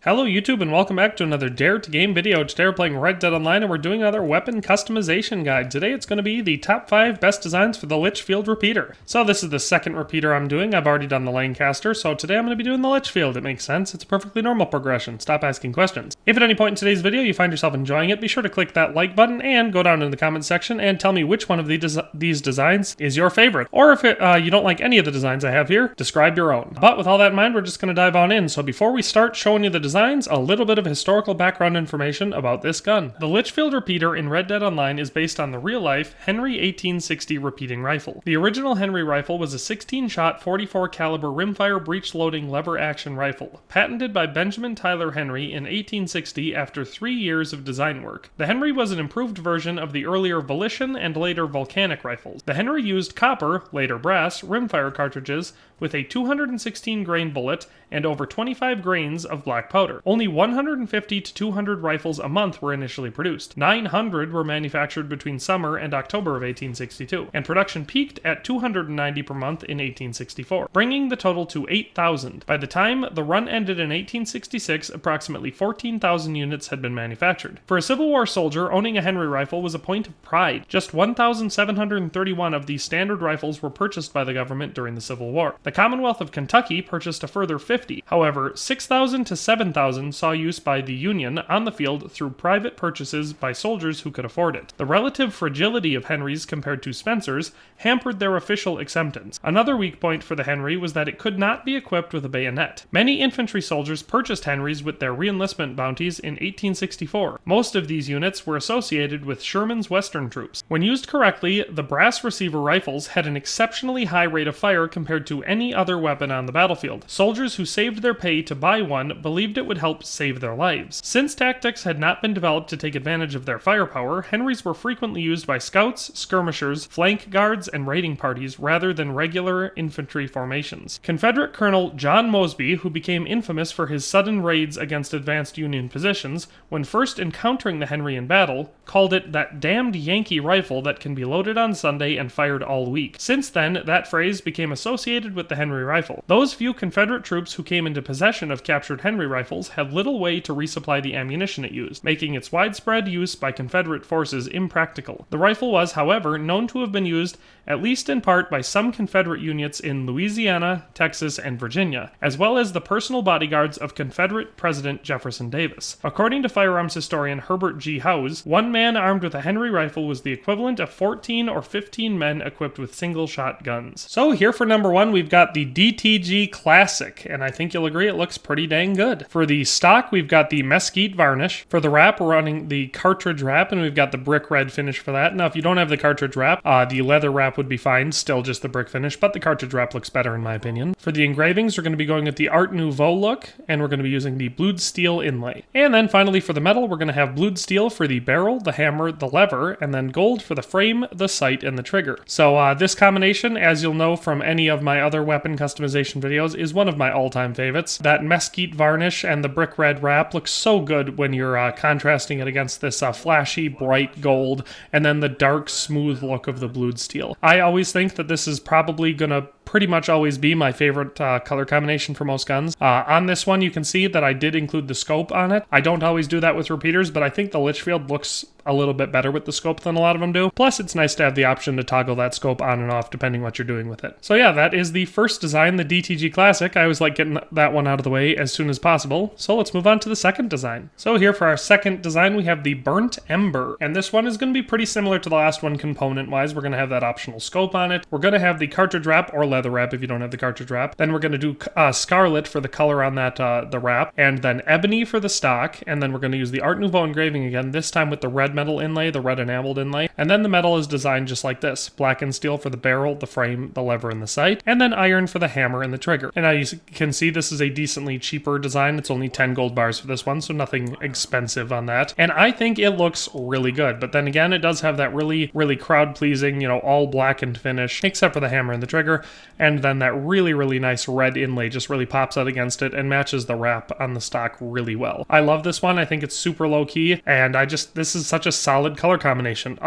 Hello YouTube and welcome back to another Dare to Game video. Today we're playing Red Dead Online and we're doing another weapon customization guide. Today it's going to be the top 5 best designs for the Litchfield Repeater. So this is the second repeater I'm doing. I've already done the Lancaster, so today I'm going to be doing the Litchfield. It makes sense. It's a perfectly normal progression. Stop asking questions. If at any point in today's video you find yourself enjoying it, be sure to click that like button and go down in the comments section and tell me which one of these designs is your favorite. Or if you don't like any of the designs I have here, describe your own. But with all that in mind, we're just going to dive on in. So before we start showing you the designs, a little bit of historical background information about this gun. The Litchfield Repeater in Red Dead Online is based on the real-life Henry 1860 repeating rifle. The original Henry rifle was a 16-shot 44 caliber rimfire breech-loading lever-action rifle, patented by Benjamin Tyler Henry in 1860 after 3 years of design work. The Henry was an improved version of the earlier Volition and later Volcanic rifles. The Henry used copper, later brass, rimfire cartridges with a 216 grain bullet and over 25 grains of black powder. Only 150 to 200 rifles a month were initially produced. 900 were manufactured between summer and October of 1862, and production peaked at 290 per month in 1864, bringing the total to 8,000. By the time the run ended in 1866, approximately 14,000 units had been manufactured. For a Civil War soldier, owning a Henry rifle was a point of pride. Just 1,731 of these standard rifles were purchased by the government during the Civil War. The Commonwealth of Kentucky purchased a further 50. However, 6,000 to 7,000 saw use by the Union on the field through private purchases by soldiers who could afford it. The relative fragility of Henrys compared to Spencers hampered their official acceptance. Another weak point for the Henry was that it could not be equipped with a bayonet. Many infantry soldiers purchased Henrys with their reenlistment bounties in 1864. Most of these units were associated with Sherman's Western troops. When used correctly, the brass receiver rifles had an exceptionally high rate of fire compared to any other weapon on the battlefield. Soldiers who saved their pay to buy one believed it would help save their lives. Since tactics had not been developed to take advantage of their firepower, Henrys were frequently used by scouts, skirmishers, flank guards, and raiding parties rather than regular infantry formations. Confederate Colonel John Mosby, who became infamous for his sudden raids against advanced Union positions, when first encountering the Henry in battle, called it that damned Yankee rifle that can be loaded on Sunday and fired all week. Since then, that phrase became associated with the Henry rifle. Those few Confederate troops who came into possession of captured Henry rifles had little way to resupply the ammunition it used, making its widespread use by Confederate forces impractical. The rifle was, however, known to have been used, at least in part, by some Confederate units in Louisiana, Texas, and Virginia, as well as the personal bodyguards of Confederate President Jefferson Davis. According to firearms historian Herbert G. Howes, one man armed with a Henry rifle was the equivalent of 14 or 15 men equipped with single-shot guns. So here for number 1, we've got the DTG Classic, and I think you'll agree it looks pretty dang good. For the stock, we've got the mesquite varnish. For the wrap, we're running the cartridge wrap, and we've got the brick red finish for that. Now, if you don't have the cartridge wrap, the leather wrap would be fine, still just the brick finish, but the cartridge wrap looks better in my opinion. For the engravings, we're going to be going with the Art Nouveau look, and we're going to be using the blued steel inlay. And then finally for the metal, we're going to have blued steel for the barrel, the hammer, the lever, and then gold for the frame, the sight, and the trigger. So this combination, as you'll know from any of my other weapon customization videos, is one of my all-time favorites. That mesquite varnish and the brick red wrap looks so good when you're contrasting it against this flashy, bright gold, and then the dark, smooth look of the blued steel. I always think that this is probably gonna pretty much always be my favorite color combination for most guns. On this one, you can see that I did include the scope on it. I don't always do that with repeaters, but I think the Litchfield looks a little bit better with the scope than a lot of them do. Plus, it's nice to have the option to toggle that scope on and off depending what you're doing with it. So yeah, that is the first design, the DTG Classic. I always like getting that one out of the way as soon as possible. So let's move on to the second design. So here for our second design, we have the Burnt Ember. And this one is going to be pretty similar to the last one component-wise. We're going to have that optional scope on it. We're going to have the cartridge wrap or leather wrap if you don't have the cartridge wrap. Then we're going to do scarlet for the color on that the wrap, and then ebony for the stock, and then we're going to use the Art Nouveau engraving again, this time with the red metal inlay, the red enameled inlay, and then the metal is designed just like this: black and steel for the barrel, the frame, the lever, and the sight, and then iron for the hammer and the trigger. And as you can see, this is a decently cheaper design. It's only 10 gold bars for this one, so nothing expensive on that, and I think it looks really good. But then again, it does have that really crowd-pleasing, all blackened finish, except for the hammer and the trigger, and then that really nice red inlay just really pops out against it and matches the wrap on the stock really well. I love this one. I think it's super low-key, and this is such such a solid color combination.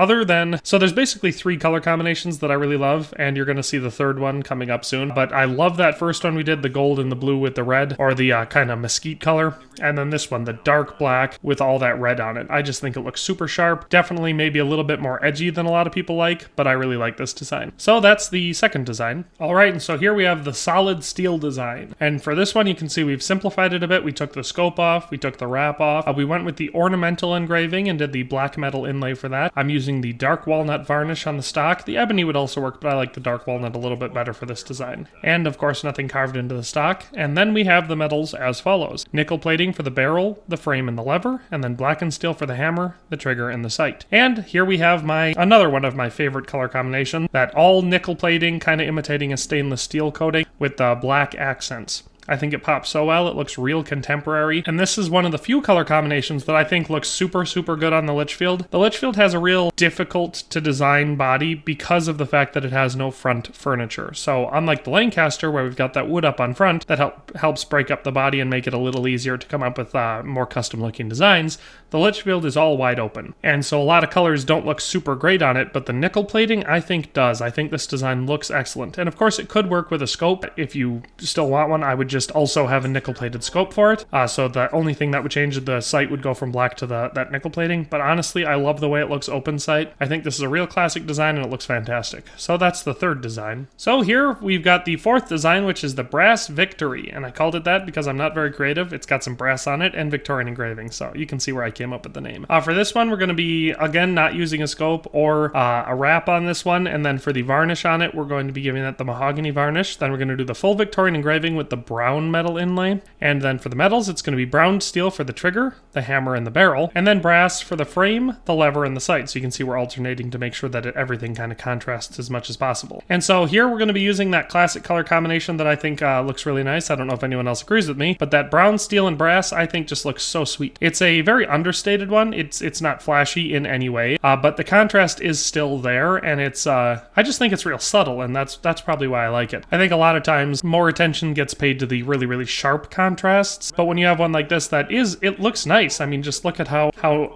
So there's basically 3 color combinations that I really love, and you're going to see the third one coming up soon. But I love that first one we did, the gold and the blue with the red, or the kind of mesquite color. And then this one, the dark black with all that red on it. I just think it looks super sharp. Definitely maybe a little bit more edgy than a lot of people like, but I really like this design. So that's the second design. All right, and so here we have the solid steel design. And for this one, you can see we've simplified it a bit. We took the scope off, we took the wrap off. We went with the ornamental engraving and did the black metal inlay for that. I'm using the dark walnut varnish on the stock. The ebony would also work, but I like the dark walnut a little bit better for this design. And of course, nothing carved into the stock. And then we have the metals as follows: nickel plating for the barrel, the frame, and the lever, and then blackened steel for the hammer, the trigger, and the sight. And here we have another one of my favorite color combination, that all nickel plating, kind of imitating a stainless steel coating with black accents. I think it pops so well. It looks real contemporary. And this is one of the few color combinations that I think looks super, super good on the Litchfield. The Litchfield has a real difficult to design body because of the fact that it has no front furniture. So unlike the Lancaster, where we've got that wood up on front that helps break up the body and make it a little easier to come up with more custom looking designs, the Litchfield is all wide open. And so a lot of colors don't look super great on it, but the nickel plating I think does. I think this design looks excellent. And of course it could work with a scope. If you still want one, I would just also have a nickel-plated scope for it. So the only thing that would change, the sight would go from black to that nickel plating. But honestly, I love the way it looks open sight. I think this is a real classic design and it looks fantastic. So that's the third design. So here we've got the fourth design, which is the Brass Victory. And I called it that because I'm not very creative. It's got some brass on it and Victorian engraving. So you can see where I came up with the name. For this one, we're going to be, again, not using a scope or a wrap on this one. And then for the varnish on it, we're going to be giving it the mahogany varnish. Then we're going to do the full Victorian engraving with the brown metal inlay. And then for the metals, it's going to be brown steel for the trigger, the hammer, and the barrel. And then brass for the frame, the lever, and the sight. So you can see we're alternating to make sure that everything kind of contrasts as much as possible. And so here we're going to be using that classic color combination that I think looks really nice. I don't know if anyone else agrees with me, but that brown steel and brass I think just looks so sweet. It's a very understated one. It's not flashy in any way, but the contrast is still there, and it's I just think it's real subtle, and that's probably why I like it. I think a lot of times more attention gets paid to the really, really sharp contrasts, but when you have one like this it looks nice. I mean, just look at how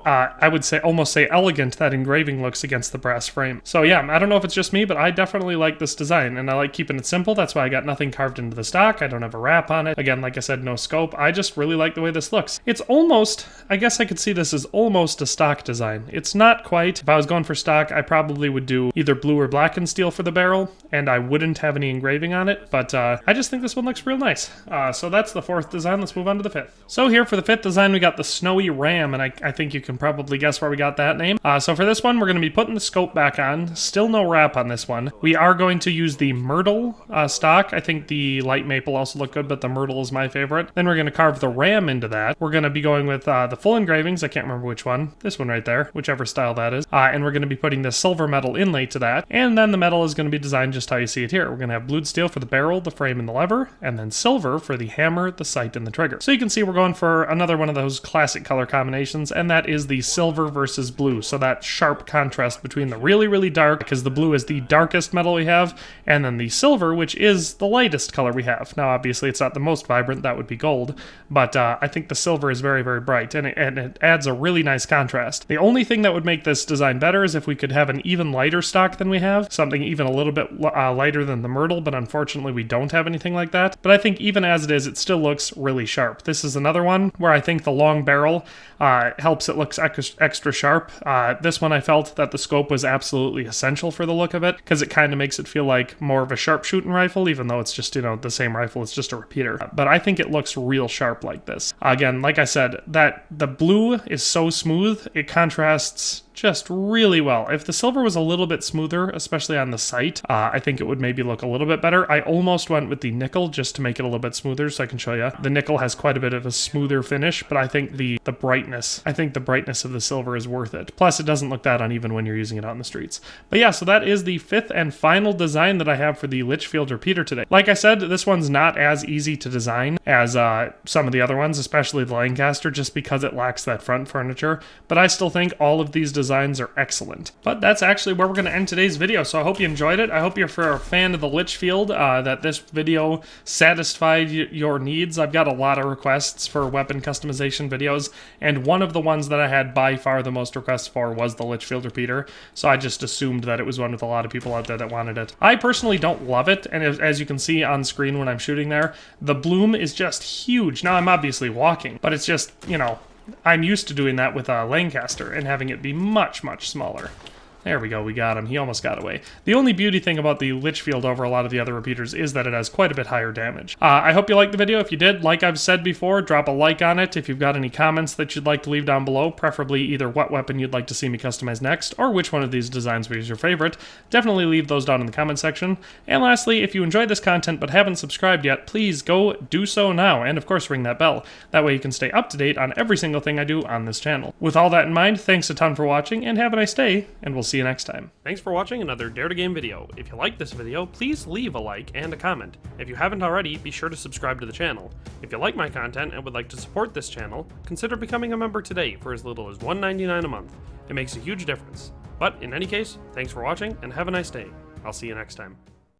I would say almost say elegant that engraving looks against the brass frame. So yeah, I don't know if it's just me, but I definitely like this design, and I like keeping it simple. That's why I got nothing carved into the stock. I don't have a wrap on it. Again, like I said, no scope. I just really like the way this looks. It's almost, I guess I could see this as almost a stock design. It's not quite. If I was going for stock, I probably would do either blue or blackened steel for the barrel, and I wouldn't have any engraving on it, but I just think this one looks real nice. So that's the fourth design. Let's move on to the fifth. So here for the fifth design, we got the Snowy Ram, and I think you can probably guess where we got that name. So for this one, we're going to be putting the scope back on. Still no wrap on this one. We are going to use the Myrtle stock. I think the light maple also look good, but the Myrtle is my favorite. Then we're going to carve the Ram into that. We're going to be going with the full engravings. I can't remember which one. This one right there, whichever style that is. And we're going to be putting the silver metal inlay to that. And then the metal is going to be designed just how you see it here. We're going to have blued steel for the barrel, the frame, and the lever, and then silver for the hammer, the sight, and the trigger. So you can see we're going for another one of those classic color combinations, and that is the silver versus blue. So that sharp contrast between the really, really dark, because the blue is the darkest metal we have, and then the silver, which is the lightest color we have. Now, obviously, it's not the most vibrant. That would be gold, but I think the silver is very, very bright, and it adds a really nice contrast. The only thing that would make this design better is if we could have an even lighter stock than we have, something even a little bit lighter than the Myrtle, but unfortunately, we don't have anything like that. But I think even as it is, it still looks really sharp. This is another one where I think the long barrel helps it look extra sharp. This one I felt that the scope was absolutely essential for the look of it, because it kind of makes it feel like more of a sharpshooting rifle, even though it's just, the same rifle, it's just a repeater. But I think it looks real sharp like this. Again, like I said, that the blue is so smooth, it contrasts just really well. If the silver was a little bit smoother, especially on the sight, I think it would maybe look a little bit better. I almost went with the nickel just to make it a little bit smoother, so I can show you. The nickel has quite a bit of a smoother finish, but I think the brightness of the silver is worth it. Plus, it doesn't look that uneven when you're using it out in the streets. But yeah, so that is the fifth and final design that I have for the Litchfield Repeater today. Like I said, this one's not as easy to design as some of the other ones, especially the Lancaster, just because it lacks that front furniture. But I still think all of these designs designs are excellent. But that's actually where we're going to end today's video, so I hope you enjoyed it. I hope you're a fan of the Litchfield, that this video satisfied your needs. I've got a lot of requests for weapon customization videos, and one of the ones that I had by far the most requests for was the Litchfield Repeater, so I just assumed that it was one with a lot of people out there that wanted it. I personally don't love it, and as you can see on screen when I'm shooting there, the bloom is just huge. Now, I'm obviously walking, but it's just, you know, I'm used to doing that with a Lancaster and having it be much, much smaller. There we go, we got him. He almost got away. The only beauty thing about the Litchfield over a lot of the other repeaters is that it has quite a bit higher damage. I hope you liked the video. If you did, like I've said before, drop a like on it. If you've got any comments that you'd like to leave down below, preferably either what weapon you'd like to see me customize next, or which one of these designs was your favorite, definitely leave those down in the comment section. And lastly, if you enjoyed this content but haven't subscribed yet, please go do so now, and of course ring that bell. That way you can stay up to date on every single thing I do on this channel. With all that in mind, thanks a ton for watching, and have a nice day, and we'll see you next time. Thanks for watching another Dare to Game video. If you like this video, please leave a like and a comment. If you haven't already, be sure to subscribe to the channel. If you like my content and would like to support this channel, consider becoming a member today for as little as $1.99 a month. It makes a huge difference. But in any case, thanks for watching and have a nice day. I'll see you next time.